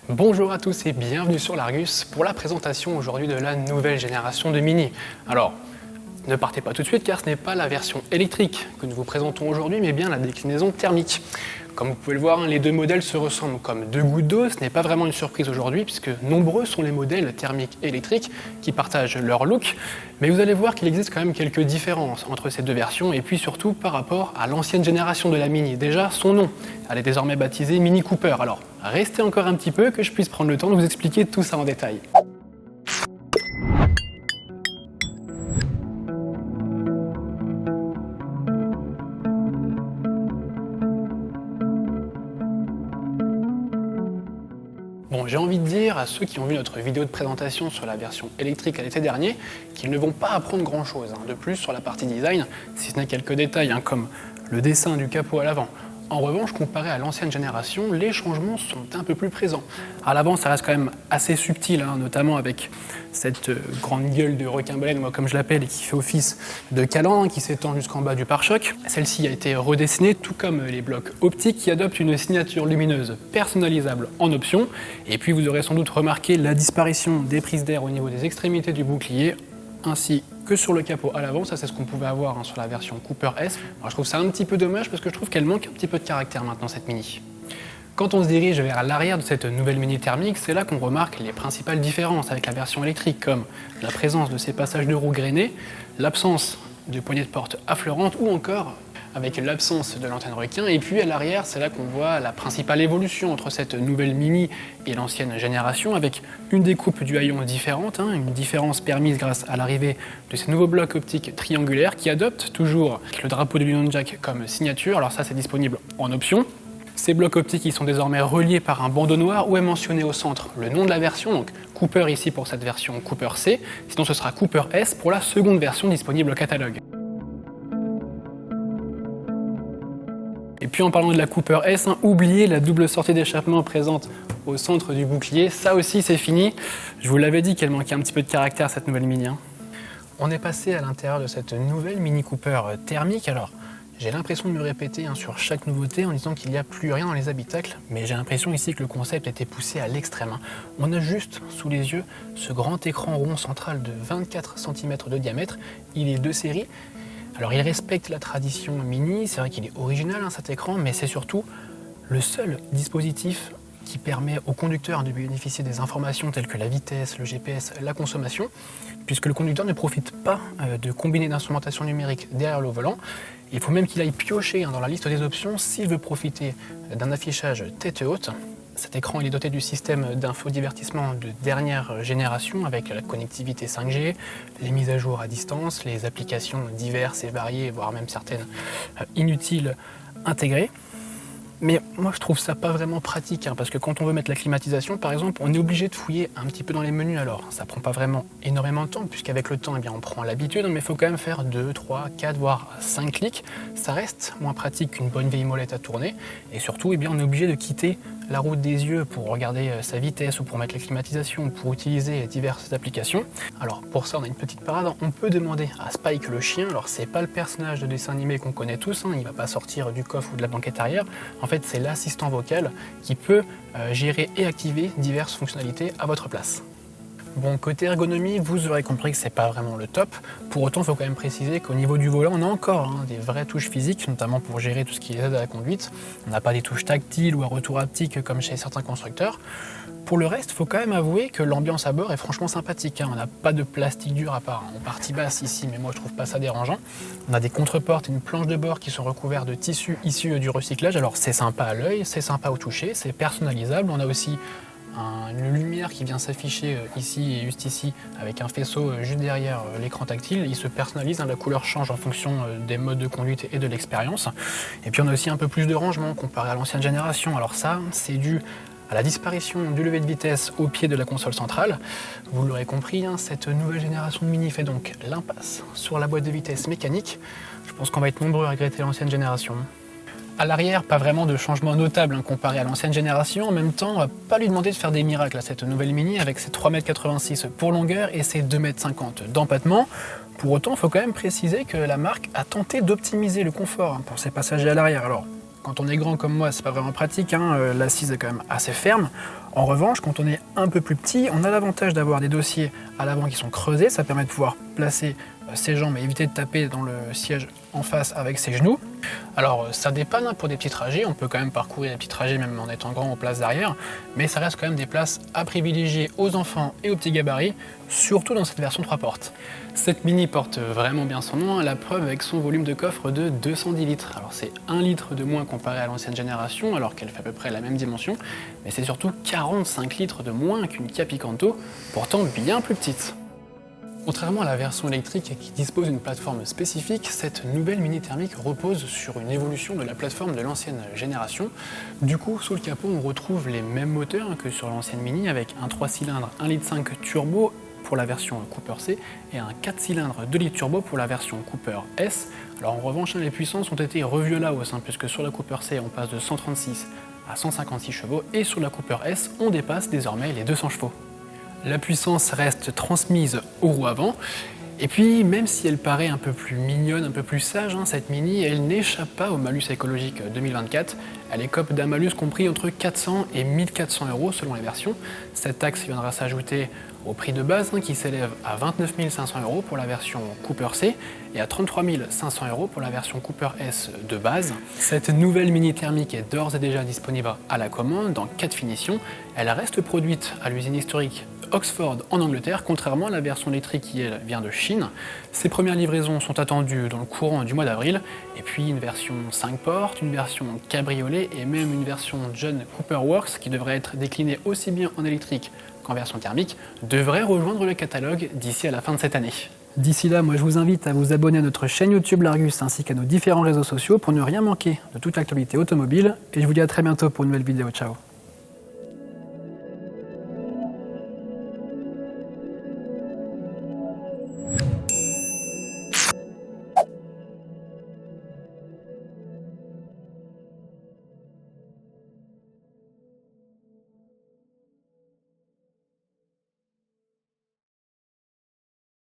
Bonjour à tous et bienvenue sur l'Argus pour la présentation aujourd'hui de la nouvelle génération de Mini. Alors, ne partez pas tout de suite car ce n'est pas la version électrique que nous vous présentons aujourd'hui mais bien la déclinaison thermique. Comme vous pouvez le voir, les deux modèles se ressemblent comme deux gouttes d'eau, ce n'est pas vraiment une surprise aujourd'hui puisque nombreux sont les modèles thermiques et électriques qui partagent leur look, mais vous allez voir qu'il existe quand même quelques différences entre ces deux versions et puis surtout par rapport à l'ancienne génération de la Mini. Déjà, son nom, elle est désormais baptisée Mini Cooper. Alors, restez encore un petit peu que je puisse prendre le temps de vous expliquer tout ça en détail. Bon, j'ai envie de dire à ceux qui ont vu notre vidéo de présentation sur la version électrique à l'été dernier qu'ils ne vont pas apprendre grand chose de plus sur la partie design, si ce n'est quelques détails comme le dessin du capot à l'avant. En revanche, comparé à l'ancienne génération, les changements sont un peu plus présents. À l'avant, ça reste quand même assez subtil, notamment avec cette grande gueule de requin-baleine, moi comme je l'appelle, et qui fait office de calandre, qui s'étend jusqu'en bas du pare-choc. Celle-ci a été redessinée, tout comme les blocs optiques qui adoptent une signature lumineuse personnalisable en option. Et puis vous aurez sans doute remarqué la disparition des prises d'air au niveau des extrémités du bouclier, ainsi que sur le capot à l'avant. Ça, c'est ce qu'on pouvait avoir sur la version Cooper S. Alors, je trouve ça un petit peu dommage parce que je trouve qu'elle manque un petit peu de caractère maintenant, cette Mini. Quand on se dirige vers l'arrière de cette nouvelle Mini thermique, c'est là qu'on remarque les principales différences avec la version électrique, comme la présence de ces passages de roues grainés, l'absence de poignées de porte affleurantes ou encore avec l'absence de l'antenne requin. Et puis à l'arrière, c'est là qu'on voit la principale évolution entre cette nouvelle Mini et l'ancienne génération, avec une découpe du haillon différente, une différence permise grâce à l'arrivée de ces nouveaux blocs optiques triangulaires qui adoptent toujours le drapeau de l'Union Jack comme signature. Alors ça, c'est disponible en option. Ces blocs optiques ils sont désormais reliés par un bandeau noir où est mentionné au centre le nom de la version, donc Cooper ici pour cette version Cooper C, sinon ce sera Cooper S pour la seconde version disponible au catalogue. Et puis en parlant de la Cooper S, oubliez la double sortie d'échappement présente au centre du bouclier, ça aussi c'est fini. Je vous l'avais dit qu'elle manquait un petit peu de caractère cette nouvelle Mini. On est passé à l'intérieur de cette nouvelle Mini Cooper thermique. Alors j'ai l'impression de me répéter sur chaque nouveauté en disant qu'il n'y a plus rien dans les habitacles, mais j'ai l'impression ici que le concept a été poussé à l'extrême. On a juste sous les yeux ce grand écran rond central de 24 cm de diamètre, il est de série. Alors il respecte la tradition Mini, c'est vrai qu'il est original cet écran, mais c'est surtout le seul dispositif qui permet au conducteur de bénéficier des informations telles que la vitesse, le GPS, la consommation, puisque le conducteur ne profite pas de combiner d'instrumentation numérique derrière le volant. Il faut même qu'il aille piocher dans la liste des options s'il veut profiter d'un affichage tête haute. Cet écran il est doté du système d'infodivertissement de dernière génération avec la connectivité 5G, les mises à jour à distance, les applications diverses et variées, voire même certaines inutiles intégrées. Mais moi je trouve ça pas vraiment pratique parce que quand on veut mettre la climatisation par exemple, on est obligé de fouiller un petit peu dans les menus. Alors ça prend pas vraiment énormément de temps puisqu'avec le temps on prend l'habitude, mais il faut quand même faire 2, 3, 4 voire 5 clics. Ça reste moins pratique qu'une bonne vieille molette à tourner et surtout on est obligé de quitter la route des yeux pour regarder sa vitesse ou pour mettre la climatisation ou pour utiliser diverses applications. Alors pour ça on a une petite parade, on peut demander à Spike le chien. Alors c'est pas le personnage de dessin animé qu'on connaît tous, il va pas sortir du coffre ou de la banquette arrière. En fait c'est l'assistant vocal qui peut gérer et activer diverses fonctionnalités à votre place. Bon, côté ergonomie, vous aurez compris que c'est pas vraiment le top. Pour autant, il faut quand même préciser qu'au niveau du volant, on a encore des vraies touches physiques, notamment pour gérer tout ce qui est aide à la conduite. On n'a pas des touches tactiles ou à retour haptique comme chez certains constructeurs. Pour le reste, il faut quand même avouer que l'ambiance à bord est franchement sympathique. On n'a pas de plastique dur à part en partie basse ici, mais moi je trouve pas ça dérangeant. On a des contreportes et une planche de bord qui sont recouverts de tissu issu du recyclage. Alors c'est sympa à l'œil, c'est sympa au toucher, c'est personnalisable. On a aussi une lumière qui vient s'afficher ici et juste ici avec un faisceau juste derrière l'écran tactile. Il se personnalise, la couleur change en fonction des modes de conduite et de l'expérience. Et puis on a aussi un peu plus de rangement comparé à l'ancienne génération. Alors ça, c'est dû à la disparition du levier de vitesse au pied de la console centrale. Vous l'aurez compris, cette nouvelle génération de Mini fait donc l'impasse sur la boîte de vitesse mécanique. Je pense qu'on va être nombreux à regretter l'ancienne génération. À l'arrière, pas vraiment de changement notable comparé à l'ancienne génération. En même temps, on va pas lui demander de faire des miracles à cette nouvelle Mini avec ses 3,86 m pour longueur et ses 2,50 m d'empattement. Pour autant, il faut quand même préciser que la marque a tenté d'optimiser le confort pour ses passagers à l'arrière. Alors, quand on est grand comme moi, c'est pas vraiment pratique, l'assise est quand même assez ferme. En revanche, quand on est un peu plus petit, on a l'avantage d'avoir des dossiers à l'avant qui sont creusés, ça permet de pouvoir placer ses jambes et éviter de taper dans le siège en face avec ses genoux. Alors ça dépanne hein, pour des petits trajets, on peut quand même parcourir des petits trajets même en étant grand aux places d'arrière, mais ça reste quand même des places à privilégier aux enfants et aux petits gabarits, surtout dans cette version 3 portes. Cette Mini porte vraiment bien son nom, la preuve avec son volume de coffre de 210 litres. Alors c'est 1 litre de moins comparé à l'ancienne génération, alors qu'elle fait à peu près la même dimension, mais c'est surtout 45 litres de moins qu'une Kia Picanto, pourtant bien plus petite. Contrairement à la version électrique qui dispose d'une plateforme spécifique, cette nouvelle Mini thermique repose sur une évolution de la plateforme de l'ancienne génération. Du coup, sous le capot, on retrouve les mêmes moteurs que sur l'ancienne Mini avec un 3 cylindres 1,5 litre turbo pour la version Cooper C et un 4 cylindres 2 litres turbo pour la version Cooper S. Alors en revanche, les puissances ont été revues à la hausse, puisque sur la Cooper C, on passe de 136 à 156 chevaux et sur la Cooper S, on dépasse désormais les 200 chevaux. La puissance reste transmise aux roues avant. Et puis, même si elle paraît un peu plus mignonne, un peu plus sage, cette Mini, elle n'échappe pas au malus écologique 2024. Elle écope d'un malus compris entre 400 et 1400 € selon les versions. Cette taxe viendra s'ajouter au prix de base qui s'élève à 29 500 € pour la version Cooper C et à 33 500 € pour la version Cooper S de base. Cette nouvelle Mini thermique est d'ores et déjà disponible à la commande dans 4 finitions. Elle reste produite à l'usine historique Oxford en Angleterre, contrairement à la version électrique qui elle vient de Chine. Ses premières livraisons sont attendues dans le courant du mois d'avril, et puis une version 5 portes, une version cabriolet et même une version John Cooper Works qui devrait être déclinée aussi bien en électrique qu'en version thermique, devrait rejoindre le catalogue d'ici à la fin de cette année. D'ici là, moi je vous invite à vous abonner à notre chaîne YouTube L'Argus ainsi qu'à nos différents réseaux sociaux pour ne rien manquer de toute l'actualité automobile, et je vous dis à très bientôt pour une nouvelle vidéo. Ciao.